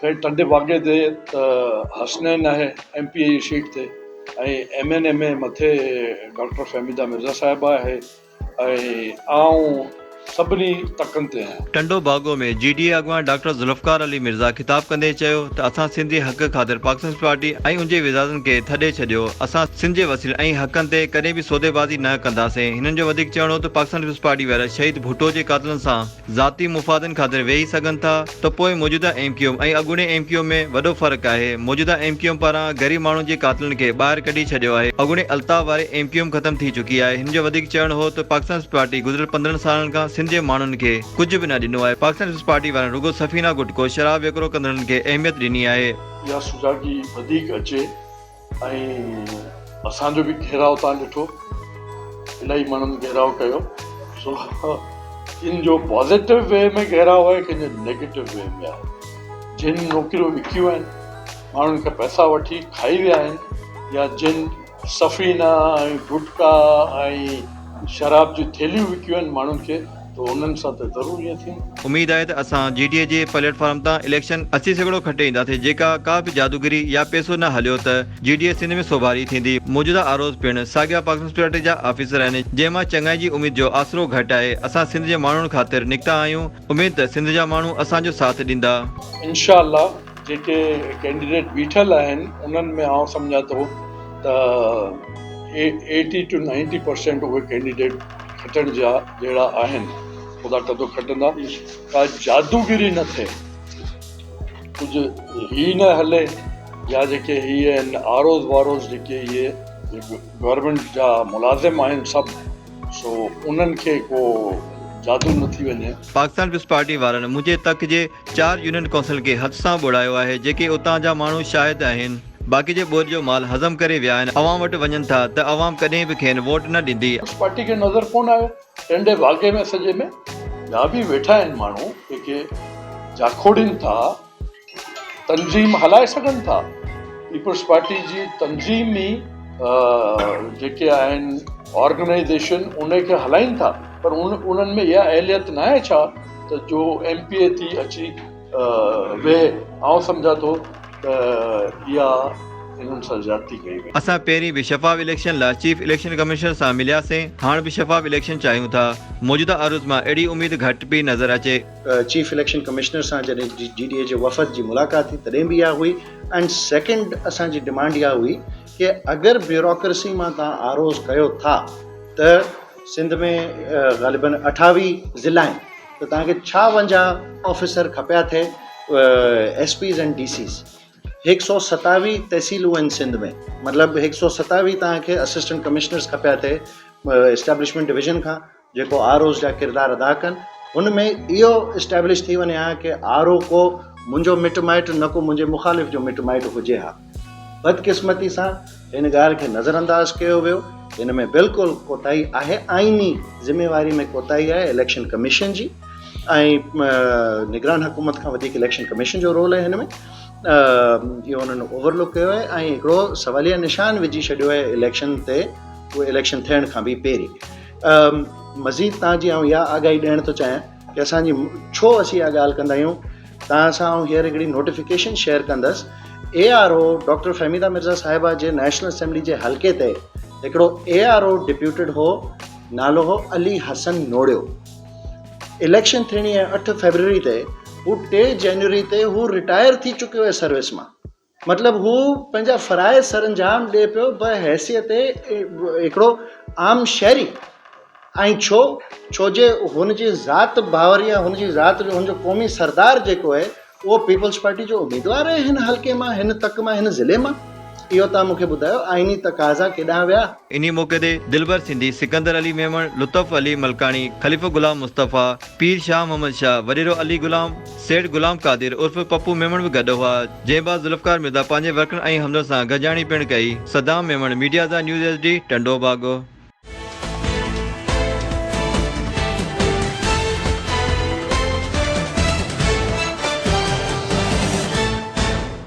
फिर टंडे बागे ते हसनैन है MP जी सीट ते MNA में मथे डॉक्टर फहमीदा मिर्ज़ा साहिबा है सभिनी तकनि ते आहियां। टंडो बागो में GDA अगवान डॉक्टर जुल्फकार अली मिर्ज़ा खिताब कंदे चयो त असां सिंध जे हक़ ख़ातिर पाकिस्तान पार्टी ऐं उनजे विज़ारतनि खे थॾे छॾियो। असां सिंध जे वसीले ऐं हक़नि ते कॾहिं बि सौदेबाज़ी न कंदासीं। हिननि जो वधीक चवणो त पाकिस्तान पीपल्स पार्टी वारा शहीद भुट्टो जे क़ातिलनि सां ज़ाती मुफ़ादनि ख़ातिर वेही सघनि था त पोइ मौजूदा MQM ऐं अॻूणे MQM में वॾो फ़र्क़ु आहे। मौजूदा MQM पारां ग़रीब माण्हुनि जे क़ातिलनि खे ॿाहिरि कढी छॾियो आहे। अॻूणे अल्ताफ़ वारे MQM ख़तम थी चुकी आहे। हिन जो वधीक चवणो हो त पाकिस्तान पार्टी गुज़िरियल 15 सालनि खां सिंध जे माण्हुनि खे कुछ भी न ॾिनो आहे। पाकिस्तान पीपल्स पार्टी वारनि रुगो सफ़ीना गुटको शराब विकिरो कंदड़नि खे अहमियत ॾिनी आहे। इहा सुजागी वधीक अचे ऐं असांजो बि घेराव तव्हां ॾिठो, इलाही माण्हुनि घेराव कयो। सो किन जो पॉज़िटिव वे में घेराव आहे, किन जो नेगेटिव वे में आहे। जिन नौकरियूं विकियूं आहिनि, माण्हुनि खे पैसा वठी खाई विया आहिनि, या जिन सफ़ीना ऐं गुटका ऐं शराब जी थैलियूं विकियूं आहिनि माण्हुनि खे, तो उन्हनि सां त ज़रूरु ईअं थींदो। उम्मीद आहे त असां GDA जे प्लेटफॉर्म तां इलेक्शन 80% खटे ईंदासीं। जेका का बि जादूगिरी या पैसो न हलियो त GDA सिंध में सोभारी थींदी। मौजूदा आरोज़ पिण साॻिया पाकिस्तान पार्टी जा ऑफिसर आहिनि, जंहिंमां चङाई जी उमेद जो आसरो घटि आहे। असां सिंध जे माण्हुनि ख़ातिर निकिता आहियूं। उमेद त सिंध जा माण्हू असांजो साथ ॾींदा। इंशाअल्लाह जेके कैंडिडेट बीठल आहिनि उन्हनि में आउं सम्झां थो त 80 to 90% उहे कैंडिडेट खटण जा जहिड़ा आहिनि, ख़ुदा कदो खटंदा। का जादूगिरी न थिए, कुझु ही न हले, या जेके हीअ आहिनि आरोज़ वारोज़ जेके इहे गवर्नमेंट जा मुलाज़िम आहिनि सभु, सो उन्हनि खे को जादू न थी वञे। पाकिस्तान पीपल्स पार्टी वारनि मुंहिंजे तक जे 4 यूनियन काउंसिल खे हथ सां ॿोड़ायो आहे, जेके उतां जा माण्हू शाहिद आहिनि। बाक़ी जे ॿोल जो माल हज़म करे विया आहिनि। अवाम वटि वञनि था त अवाम कॾहिं बि खेनि वोट न ॾींदी। पार्टी खे नज़र कोन आयो। टंडे बागे में सॼे में ॿिया बि वेठा आहिनि माण्हू जेके जाखोड़ीनि था, तंज़ीम हलाए सघनि था। पीपल्स पार्टी जी तंज़ीम ई जेके आहिनि ऑर्गेनाइजेशन उनखे हलाइनि था, पर उन्हनि में इहा अहलियत न आहे छा त जो MPA थी अची वे। आउं सम्झां थो त इहा इन्हनि सां ज़्यादती कई वई। असां पहिरीं बि शफ़ाफ़ इलेक्शन लाइ चीफ इलेक्शन कमिश्नर सां मिलियासीं, हाणे बि शफ़ाफ़ इलेक्शन चाहियूं था। मौजूदा अरूज़ मां अहिड़ी उमेद घटि पई नज़र अचे। चीफ इलेक्शन कमिश्नर सां जॾहिं GDA जे वफ़द जी मुलाक़ात थी तॾहिं बि इहा हुई। एंड सेकेंड असांजी डिमांड इहा हुई कि अगरि ब्यूरोक्रेसी मां तव्हां आरोज़ कयो था त सिंध में ग़ालिबन 28 ज़िला आहिनि, त तव्हांखे 56 ऑफिसर खपिया थे SPs एंड DCs। 127 तहसीलूं आहिनि सिंध में, मतिलबु 127 तव्हांखे असिस्टेंट कमिश्नर्स खपिया थे एस्टेब्लिशमेंट डिवीज़न खां, जेको आरोज़ जा किरदार अदा कनि। हुन में इहो इस्टेब्लिश थी वञे हा कि आरो को मुंहिंजो मिटु माइटु न को मुंहिंजे मुख़ालिफ़ जो मिटु माइटु हुजे हा। बदकिस्मती सां हिन ॻाल्हि खे नज़रअंदाज़ कयो वियो। हिन में बिल्कुलु कोताही आहे, आइनी ज़िम्मेवारी में कोताही आहे इलेक्शन कमीशन जी, ऐं निगरान हुकूमत खां वधीक इलेक्शन कमीशन जो रोल आहे हिन में। इहो हुननि ओवरलुक कयो आहे ऐं हिकिड़ो सवालिया निशान विझी छॾियो आहे इलेक्शन ते, उहे इलेक्शन थियण खां बि पहिरीं। मज़ीद तव्हांजी आउं इहा आगाही ॾियणु थो चाहियां कि असांजी छो असीं इहा ॻाल्हि कंदा आहियूं। तव्हां सां आउं हींअर हिकिड़ी नोटिफिकेशन शेयर कंदसि। ARO डॉक्टर फहमीदा मिर्ज़ा साहिबा जे नेशनल असेंबली जे हल्के ते हिकिड़ो ARO डिप्यूटेड हो, नालो हो अली हसन नोड़ियो। इलेक्शन थियणी आहे 8 फरवरी ते, हू 3 जनवरी ते हू रिटायर थी चुकियो आहे सर्विस मां। मतिलबु हू पंहिंजा फ़राइज़ सरअंजाम ॾिए पियो बहैसियत हिकिड़ो आम शहरी। ऐं छो जे हुनजी ज़ात बावरिया, हुनजी ज़ात जो हुनजो क़ौमी सरदार जेको आहे उहो पीपल्स पार्टी जो उम्मीदवार आहे हिन हल्के मां, हिन तक मां, हिन ज़िले मां। इहो तव्हां मूंखे ॿुधायो आइनी तक़ाज़ा केॾांहुं विया। इन्ही मौक़े ते दिलबर सिंधी, सिकंदर अली मेमण, लुत्फ़ अली मलकानी, ख़लीफ़ो गुलाम मुस्तफ़ा, पीर शाह मोहम्मद शाह, वडेरो अली गुलाम, सेठ गुलाम कादिर उर्फ़ पप्पू मेमण बि गॾु हुआ। जंहिं बाद ज़ुल्फ़कार मिर्ज़ा पंहिंजे वर्करनि ऐं हमदनि सां गॾिजाणी पिणु कई। सदाम मेमण, मीडिया ज़ा न्यूज़ SD, टंडो बागो।